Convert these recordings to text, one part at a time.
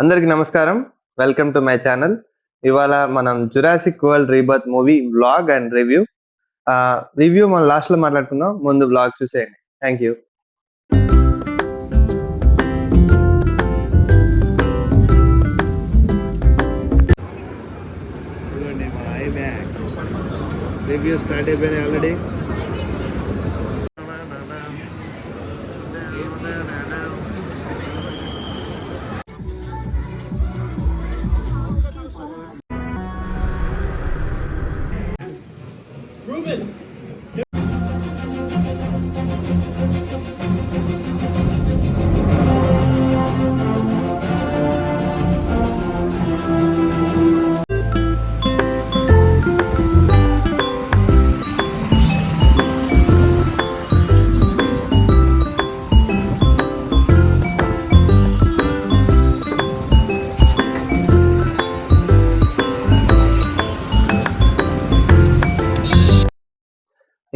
అందరికి నమస్కారం. Welcome to my channel. ఇవాళ మనం Jurassic world rebirth movie vlog and review. Review మనం లాస్ట్ లో మాట్లాడుకుందాం. ముందు వ్లాగ్ చూసేయండి. Thank you. రివ్యూ స్టార్ట్ అయిపోయినాయి ఆల్రెడీ.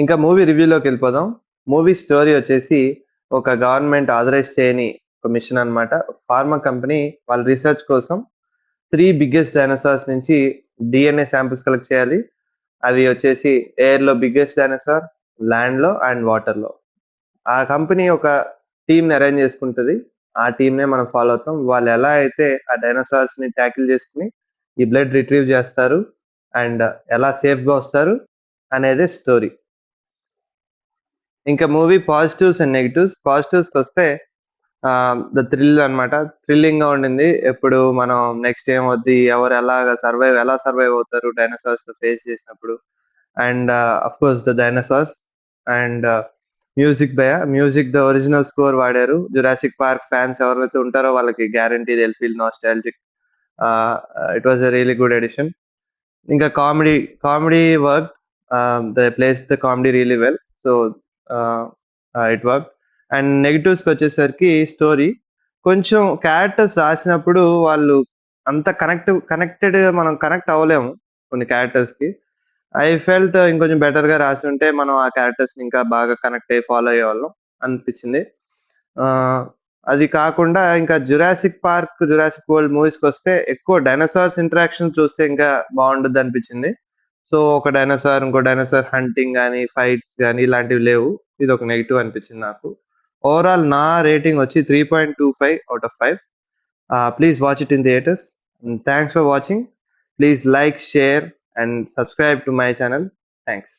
ఇంకా మూవీ రివ్యూలోకి వెళ్ళిపోదాం. మూవీ స్టోరీ వచ్చేసి ఒక గవర్నమెంట్ ఆథరైజ్ చేయని ఒక మిషన్ అన్నమాట. ఫార్మా కంపెనీ వాళ్ళ రీసెర్చ్ కోసం 3 బిగ్గెస్ట్ డైనోసార్స్ నుంచి DNA శాంపిల్స్ కలెక్ట్ చేయాలి. అవి వచ్చేసి ఎయిర్ లో బిగ్గెస్ట్ డైనోసార్, ల్యాండ్ లో అండ్ వాటర్ లో. ఆ కంపెనీ ఒక టీమ్ ని అరేంజ్ చేసుకుంటది. ఆ టీమ్ నే మనం ఫాలో అవుతాం. వాళ్ళు ఎలా అయితే ఆ డైనోసార్స్ ని ట్యాకిల్ చేసుకుని ఈ బ్లడ్ రిట్రీవ్ చేస్తారు అండ్ ఎలా సేఫ్ గా వస్తారు అనేది స్టోరీ. ఇంకా movie positives and negatives. Positives కి వస్తే ద థ్రిల్ అన్నమాట. థ్రిల్లింగ్ గా ఉండింది. ఎప్పుడు మనం నెక్స్ట్ ఏమవుద్ది, ఎవరు ఎలా సర్వైవ్ అవుతారు డైనోసార్స్ తో ఫేస్ చేసినప్పుడు. And of course the dinosaurs and music the original score వాడారు. జురాసిక్ పార్క్ ఫ్యాన్స్ ఎవరైతే ఉంటారో వాళ్ళకి guarantee they'll feel nostalgic. It was a really good edition. ఇంకా comedy work. They place the comedy really well. So it work. And నెగిటివ్స్కి వచ్చేసరికి story కొంచెం characters రాసినప్పుడు వాళ్ళు అంత కనెక్టెడ్ మనం కనెక్ట్ అవ్వలేము కొన్ని క్యారెక్టర్స్ కి. ఐ ఫెల్ట్ ఇంకొంచెం బెటర్ గా రాసి ఉంటే మనం ఆ క్యారెక్టర్స్ ని ఇంకా బాగా కనెక్ట్ అయ్యి ఫాలో అయ్యే వాళ్ళం అనిపించింది. అది కాకుండా ఇంకా జురాసిక్ వరల్డ్ మూవీస్ కి వస్తే ఎక్కువ డైనోసార్స్ ఇంటరాక్షన్ చూస్తే ఇంకా బాగుండదు అనిపించింది. సో ఒక డైనోసార్ ఇంకో డైనోసార్ హంటింగ్ కానీ ఫైట్స్ కానీ ఇలాంటివి లేవు. ఇది ఒక నెగిటివ్ అనిపించింది నాకు. ఓవరాల్ నా రేటింగ్ వచ్చి 3.25/5. Please watch it in theatres. Thanks for watching. Please like, share and subscribe to my channel. Thanks.